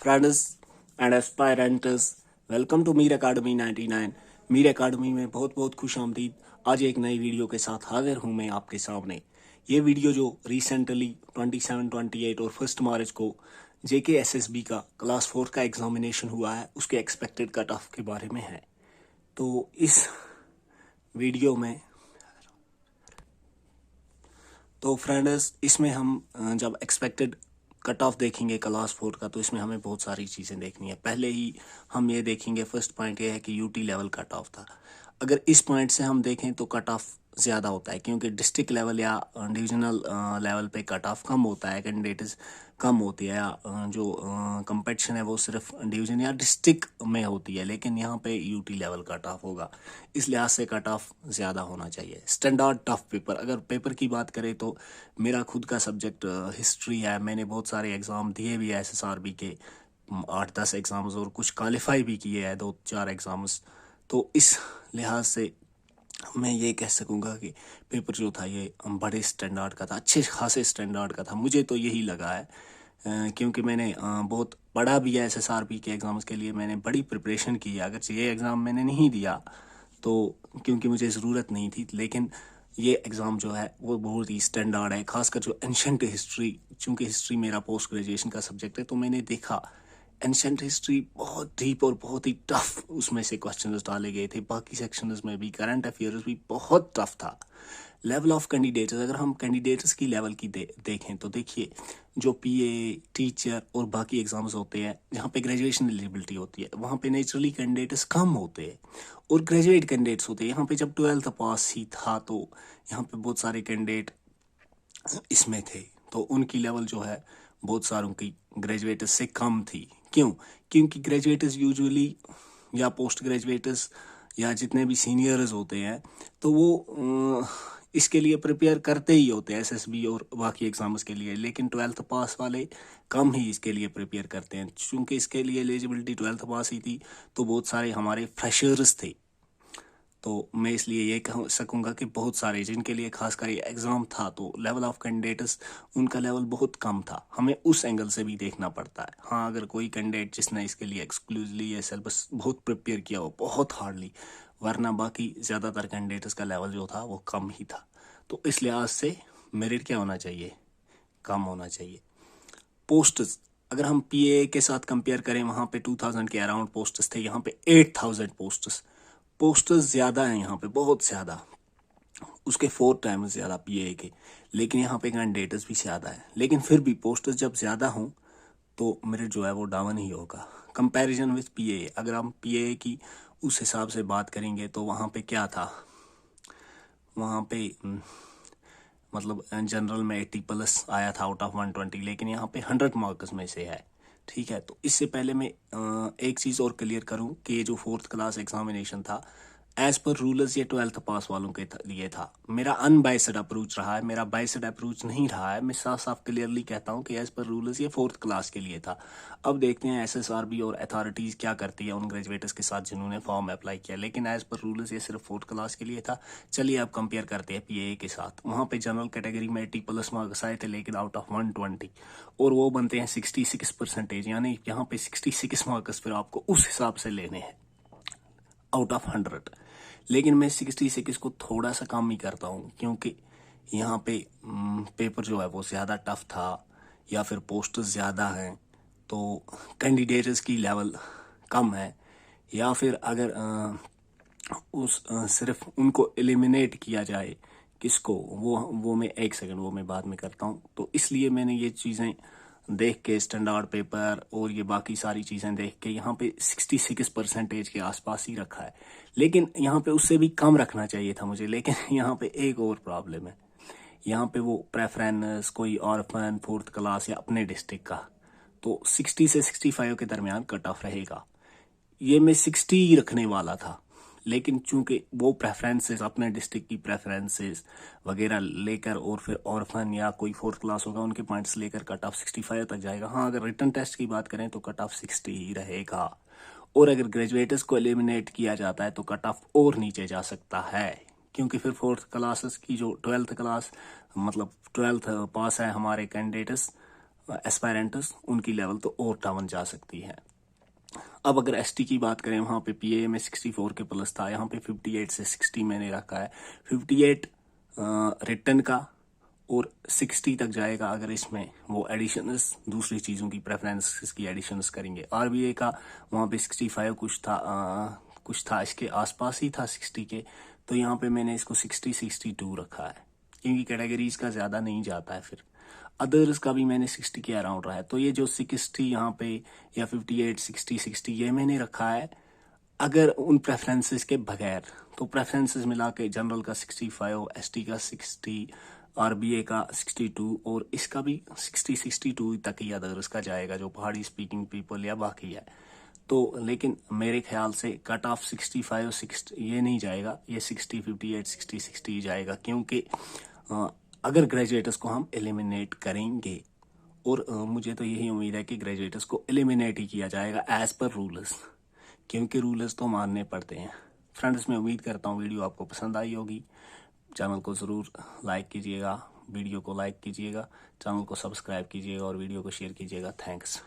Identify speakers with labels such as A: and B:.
A: Friends and aspirants, welcome to Mir academy 99। Mir academy में बहुत बहुत खुश आमदीद। आज एक नई वीडियो के साथ हाजिर हूँ मैं आपके सामने। ये वीडियो जो रिसेंटली 27, 28 और 1 मार्च को JKSSB का क्लास 4 का एग्जामिनेशन हुआ है, उसके एक्सपेक्टेड कट ऑफ के बारे में है। तो इस वीडियो में फ्रेंड्स, इसमें हम जब एक्सपेक्टेड कट ऑफ देखेंगे क्लास 4 का, तो इसमें हमें बहुत सारी चीज़ें देखनी है। पहले ही हम ये देखेंगे, फर्स्ट पॉइंट ये है कि यूटी लेवल कट ऑफ था। अगर इस पॉइंट से हम देखें तो कट ऑफ ज़्यादा होता है, क्योंकि डिस्ट्रिक्ट लेवल या डिविजनल लेवल पे कट ऑफ कम होता है, कैंडिडेट्स कम होती है, या जो कंपटीशन है वो सिर्फ डिवीजन या डिस्ट्रिक्ट में होती है, लेकिन यहाँ पे यूटी लेवल कट ऑफ होगा। इस लिहाज से कट ऑफ ज़्यादा होना चाहिए। स्टैंडर्ड टफ पेपर, अगर पेपर की बात करें तो मेरा खुद का सब्जेक्ट हिस्ट्री है। मैंने बहुत सारे एग्ज़ाम दिए भी है SSRB के, 8-10 एग्ज़ाम्स, और कुछ क्वालिफाई भी किए हैं, 2-4 एग्ज़ाम्स। तो इस लिहाज से मैं ये कह सकूँगा कि पेपर जो था ये बड़े स्टैंडर्ड का था, अच्छे खासे स्टैंडर्ड का था। मुझे तो यही लगा है, क्योंकि मैंने बहुत पढ़ा भी है SSRB के एग्ज़ाम्स के लिए। मैंने बड़ी प्रिपरेशन की है। अगर ये एग्ज़ाम मैंने नहीं दिया तो क्योंकि मुझे ज़रूरत नहीं थी, लेकिन ये एग्ज़ाम जो है वो बहुत ही स्टैंडर्ड है। खासकर जो एंशंट हिस्ट्री, चूँकि हिस्ट्री मेरा पोस्ट ग्रेजुएशन का सब्जेक्ट है, तो मैंने देखा एंशंट हिस्ट्री बहुत डीप और बहुत ही टफ उसमें से क्वेश्चंस डाले गए थे। बाकी सेक्शंस में भी, करंट अफेयर्स भी बहुत टफ था। लेवल ऑफ कैंडिडेट्स, अगर हम कैंडिडेट्स की लेवल की देखें तो देखिए, जो PA, टीचर और बाकी एग्जाम्स होते हैं जहाँ पे ग्रेजुएशन एलिजिबिलिटी होती है, वहाँ पे नेचुरली कैंडिडेट्स कम होते हैं और ग्रेजुएट कैंडिडेट्स होते हैं। यहाँ पे जब 12th पास ही था तो यहाँ पे बहुत सारे कैंडिडेट इसमें थे, तो उनकी लेवल जो है बहुत सारों की ग्रेजुएट्स से कम थी। क्यों? क्योंकि ग्रेजुएट्स यूजुअली या पोस्ट ग्रेजुएट्स या जितने भी सीनियर्स होते हैं, तो वो इसके लिए प्रिपेयर करते ही होते हैं, SSB और बाकी एग्जाम्स के लिए, लेकिन 12th पास वाले कम ही इसके लिए प्रिपेयर करते हैं। चूँकि इसके लिए एलिजिबिलिटी 12th पास ही थी, तो बहुत सारे हमारे फ्रेशर्स थे। तो मैं इसलिए ये कह सकूँगा कि बहुत सारे जिनके लिए खासकर ये एग्ज़ाम था, तो लेवल ऑफ कैंडिडेट्स उनका लेवल बहुत कम था। हमें उस एंगल से भी देखना पड़ता है। हाँ, अगर कोई कैंडिडेट जिसने इसके लिए एक्सक्लूसिवली ये सिलेबस बहुत प्रिपेयर किया हो, बहुत हार्डली, वरना बाकी ज़्यादातर कैंडिडेट्स का लेवल जो था वो कम ही था। तो इस लिहाज से मेरिट क्या होना चाहिए? कम होना चाहिए। पोस्ट्स, अगर हम PA के साथ कंपेयर करें, वहाँ पे 2000 के अराउंड पोस्ट्स थे, यहाँ पे 8000 पोस्टर्स ज़्यादा हैं यहाँ पे, बहुत ज़्यादा, उसके 4 टाइम्स ज़्यादा PA के। लेकिन यहाँ पे कैंडिडेट्स भी ज़्यादा है, लेकिन फिर भी पोस्टर्स जब ज़्यादा हों तो मेरिट जो है वो डाउन ही होगा कंपैरिजन विथ PA। अगर हम PA की उस हिसाब से बात करेंगे तो वहाँ पे क्या था, वहाँ पे मतलब जनरल में 80+ आया था आउट ऑफ 120, लेकिन यहाँ पे 100 मार्क्स में से है। ठीक है, तो इससे पहले मैं एक चीज़ और क्लियर करूँ कि ये जो 4th क्लास एग्जामिनेशन था, एज पर रूलर्स ये 12th पास वालों के लिए था। मेरा अनबाइस्ड अप्रोच रहा है, मेरा बाइस्ड अप्रोच नहीं रहा है। मैं साफ साफ क्लियरली कहता हूँ कि एज पर रूलर्स ये 4th क्लास के लिए था। अब देखते हैं SSRB और अथॉरिटीज़ क्या करती है उन ग्रेजुएट्स के साथ जिन्होंने फॉर्म अप्लाई किया, लेकिन एज पर रूलर्स ये सिर्फ 4th क्लास के लिए था। चलिए अब कंपेयर करते हैं PA के साथ। वहाँ पे जनरल कैटेगरी में 80+ मार्क्स आए थे, लेकिन आउट ऑफ 120, और वो बनते हैं 66%, यानी यहाँ पे 66 मार्क्स फिर आपको उस हिसाब से लेने हैं आउट ऑफ 100। लेकिन मैं 66 को थोड़ा सा कम ही करता हूँ, क्योंकि यहाँ पे पेपर जो है वो ज़्यादा टफ था, या फिर पोस्ट ज़्यादा हैं, तो कैंडिडेट्स की लेवल कम है, या फिर अगर सिर्फ उनको एलिमिनेट किया जाए, किसको, वो मैं एक सेकंड, वो मैं बाद में करता हूँ। तो इसलिए मैंने ये चीज़ें देख के, स्टैंडर्ड पेपर और ये बाकी सारी चीज़ें देख के, यहाँ पे 66% के आसपास ही रखा है। लेकिन यहाँ पे उससे भी कम रखना चाहिए था मुझे। लेकिन यहाँ पे एक और प्रॉब्लम है, यहाँ पे वो प्रेफरेंस, कोई ऑर्फन 4th क्लास या अपने डिस्ट्रिक्ट का, तो 60 से 65 के दरमियान कट ऑफ रहेगा। ये मैं 60 ही रखने वाला था, लेकिन चूंकि वो प्रेफरेंसेस, अपने डिस्ट्रिक्ट की प्रेफरेंसेस वगैरह लेकर, और फिर ऑर्फन या कोई 4th क्लास होगा उनके पॉइंट्स लेकर कट ऑफ 65 तक जाएगा। हाँ, अगर रिटन टेस्ट की बात करें तो कट ऑफ 60 ही रहेगा, और अगर ग्रेजुएट्स को एलिमिनेट किया जाता है तो कट ऑफ और नीचे जा सकता है, क्योंकि फिर 4th क्लासेस की जो 12th क्लास, मतलब 12th पास है हमारे कैंडिडेट्स, एस्पायरेंट्स, उनकी लेवल तो और डाउन जा सकती है। अब अगर एसटी की बात करें, वहाँ पे पीए में 64 के प्लस था, यहाँ पे 58 से 60 मैंने रखा है। 58 रिटर्न का और 60 तक जाएगा अगर इसमें वो एडिशंस, दूसरी चीज़ों की प्रेफरेंसेस की एडिशंस करेंगे। आरबीए का वहाँ पे 65 कुछ था इसके आसपास ही था 60 के, तो यहाँ पे मैंने इसको 62 रखा है, क्योंकि कैटेगरीज का ज़्यादा नहीं जाता है। फिर अदर्स का भी मैंने 60 के अराउंड रहा है। तो ये जो 60 यहाँ पे या 58, 60 ये मैंने रखा है अगर उन प्रेफरेंसेस के बगैर। तो प्रेफरेंसेस मिला के जनरल का 65, एसटी का 60, आरबीए का 62 और इसका भी 62 तक ही अदर्स का जाएगा, जो पहाड़ी स्पीकिंग पीपल या बाकी है। तो लेकिन मेरे ख्याल से कट ऑफ 65, 60 ये नहीं जाएगा, ये 60, 58, 60 जाएगा, क्योंकि अगर ग्रेजुएट्स को हम एलिमिनेट करेंगे, और मुझे तो यही उम्मीद है कि ग्रेजुएट्स को एलिमिनेट ही किया जाएगा एज पर रूल्स, क्योंकि रूल्स तो मानने पड़ते हैं। फ्रेंड्स, मैं उम्मीद करता हूँ वीडियो आपको पसंद आई होगी। चैनल को ज़रूर लाइक कीजिएगा, वीडियो को लाइक कीजिएगा, चैनल को सब्सक्राइब कीजिएगा और वीडियो को शेयर कीजिएगा। थैंक्स।